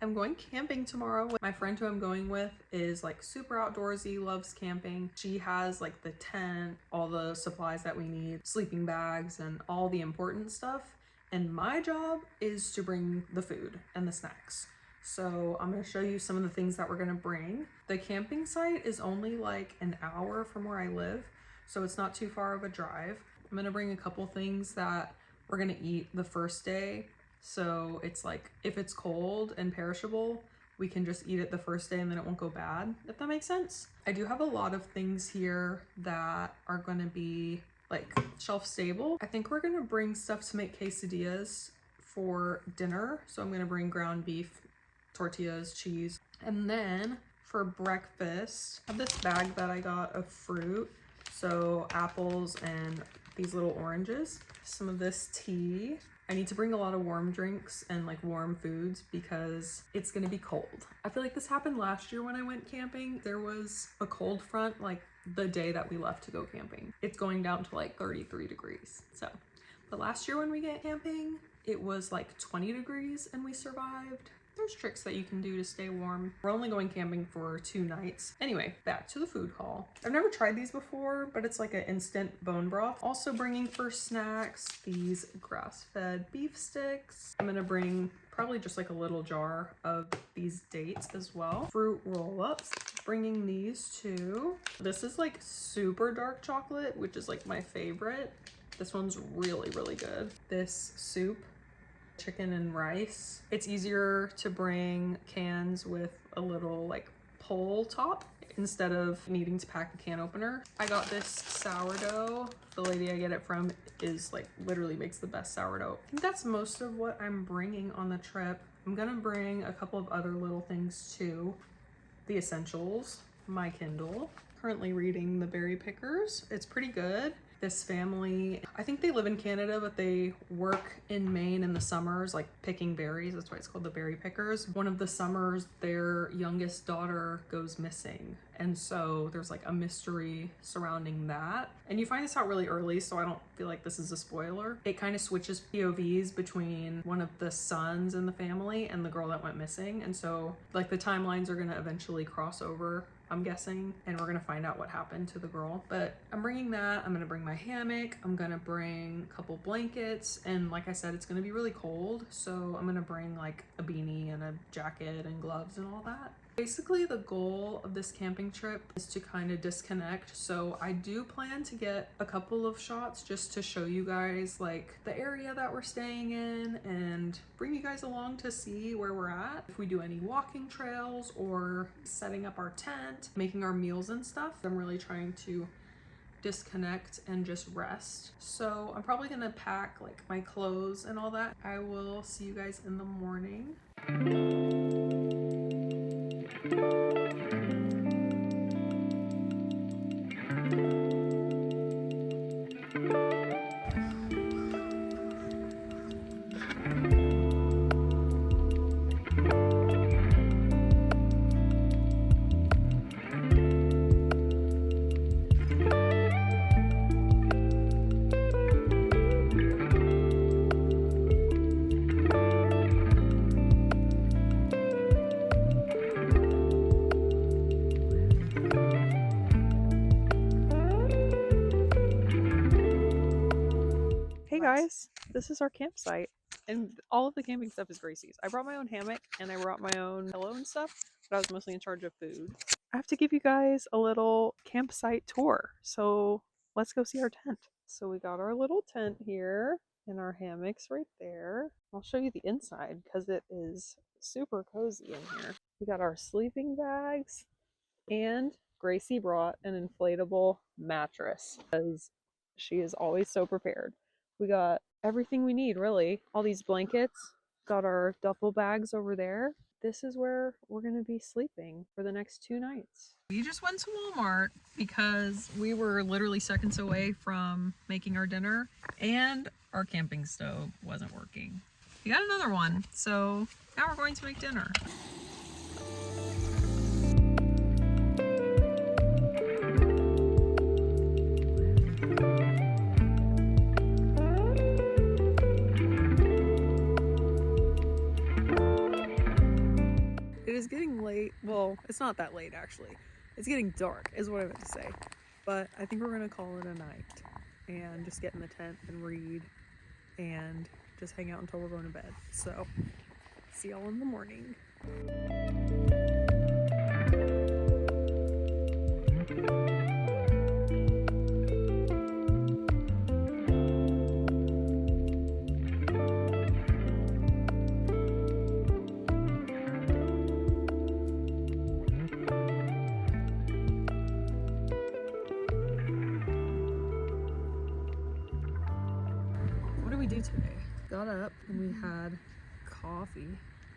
I'm going camping tomorrow. My friend who I'm going with is like super outdoorsy, loves camping. She has like the tent, all the supplies that we need, sleeping bags, and all the important stuff. And my job is to bring the food and the snacks. So I'm gonna show you some of the things that we're gonna bring. The camping site is only like an hour from where I live, so it's not too far of a drive. I'm gonna bring a couple things that we're gonna eat the first day. So it's like, if it's cold and perishable, we can just eat it the first day and then it won't go bad, if that makes sense. I do have a lot of things here that are gonna be like shelf stable. I think we're gonna bring stuff to make quesadillas for dinner. So I'm gonna bring ground beef, tortillas, cheese. And then for breakfast, I have this bag that I got of fruit. So apples and these little oranges, some of this tea. I need to bring a lot of warm drinks and like warm foods because it's gonna be cold. I feel like this happened last year when I went camping. There was a cold front like the day that we left to go camping. It's going down to like 33 degrees. So, but last year when we went camping, it was like 20 degrees and we survived. There's tricks that you can do to stay warm. We're only going camping for 2 nights. Anyway, back to the food haul. I've never tried these before, but it's like an instant bone broth. Also bringing for snacks, these grass-fed beef sticks. I'm gonna bring probably just like a little jar of these dates as well. Fruit roll-ups. Bringing these two. This is like super dark chocolate, which is like my favorite. This one's really, really good. This soup, chicken and rice. It's easier to bring cans with a little like pull top instead of needing to pack a can opener. I got this sourdough. The lady I get it from is like literally makes the best sourdough. I think that's most of what I'm bringing on the trip. I'm gonna bring a couple of other little things too. The essentials, my Kindle. Currently reading The Berry Pickers. It's pretty good. This family, I think they live in Canada, but they work in Maine in the summers, like picking berries. That's why it's called The Berry Pickers. One of the summers, their youngest daughter goes missing. And so there's like a mystery surrounding that. And you find this out really early, so I don't feel like this is a spoiler. It kind of switches POVs between one of the sons in the family and the girl that went missing. And so like the timelines are gonna eventually cross over, I'm guessing, and we're gonna find out what happened to the girl. But I'm bringing that. I'm gonna bring my hammock. I'm gonna bring a couple blankets, and like I said, it's gonna be really cold, so I'm gonna bring like a beanie and a jacket and gloves and all that. Basically, the goal of this camping trip is to kind of disconnect. So I do plan to get a couple of shots just to show you guys like the area that we're staying in and bring you guys along to see where we're at. If we do any walking trails or setting up our tent, making our meals and stuff. I'm really trying to disconnect and just rest. So I'm probably gonna pack like my clothes and all that. I will see you guys in the morning. Hey guys, this is our campsite, and all of the camping stuff is Gracie's. I brought my own hammock and I brought my own pillow and stuff, but I was mostly in charge of food. I have to give you guys a little campsite tour, so let's go see our tent. So we got our little tent here and our hammocks right there. I'll show you the inside because it is super cozy in here. We got our sleeping bags, and Gracie brought an inflatable mattress because she is always so prepared. We got everything we need, really. All these blankets, got our duffel bags over there. This is where we're gonna be sleeping for the next 2 nights. We just went to Walmart because we were literally seconds away from making our dinner and our camping stove wasn't working. You got another one. So now we're going to make dinner. It is getting late. Well, it's not that late actually. It's getting dark is what I meant to say. But I think we're gonna call it a night and just get in the tent and read and just hang out until we're going to bed. So, see y'all in the morning. What did we do today? Got up and we had coffee,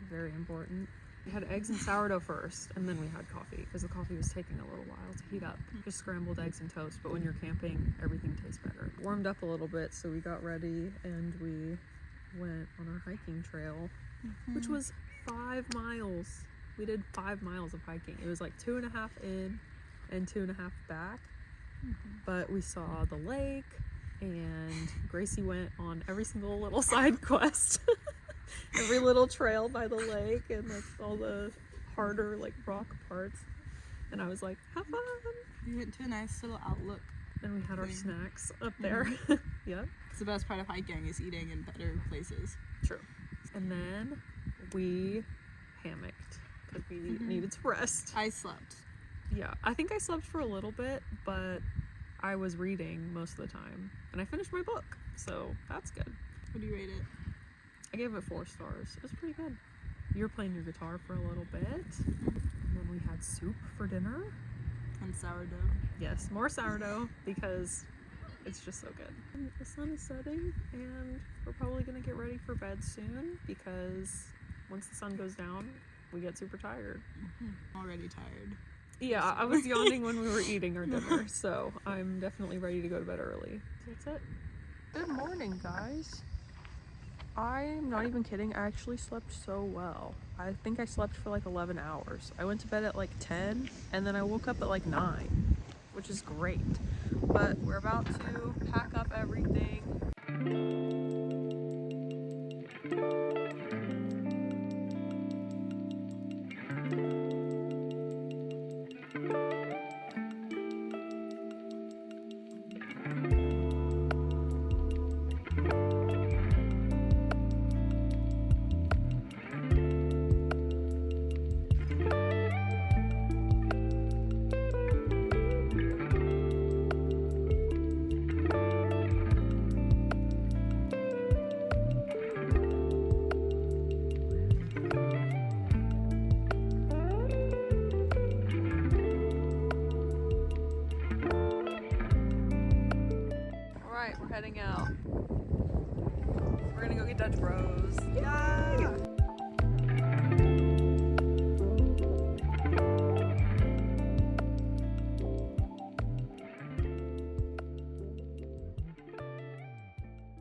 very important. We had eggs and sourdough first, and then we had coffee because the coffee was taking a little while to heat up. Just scrambled eggs and toast, but when you're camping, everything tastes better. Warmed up a little bit, so we got ready and we went on our hiking trail, which was 5 miles. We did 5 miles of hiking. It was like 2.5 in and 2.5 back, but we saw the lake, and Gracie went on every single little side quest. Every little trail by the lake and like all the harder like rock parts. And I was like, have fun. We went to a nice little outlook. And we had our snacks up there. Yep. It's the best part of hiking is eating in better places. True. And then we hammocked because we needed to rest. I slept. Yeah, I think I slept for a little bit, but I was reading most of the time. And I finished my book, so that's good. What do you rate it? I gave it 4 stars. It was pretty good. You were playing your guitar for a little bit. And then we had soup for dinner. And sourdough. Yes, more sourdough because it's just so good. And the sun is setting and we're probably gonna get ready for bed soon because once the sun goes down, we get super tired. Already tired. Yeah, I was yawning when we were eating our dinner, so I'm definitely ready to go to bed early. So that's it. Good morning, guys. I'm not even kidding, I actually slept so well. I think I slept for like 11 hours. I went to bed at like 10 and then I woke up at like 9, which is great. But we're about to pack up everything. We're heading out. We're gonna go get Dutch Bros. Yay!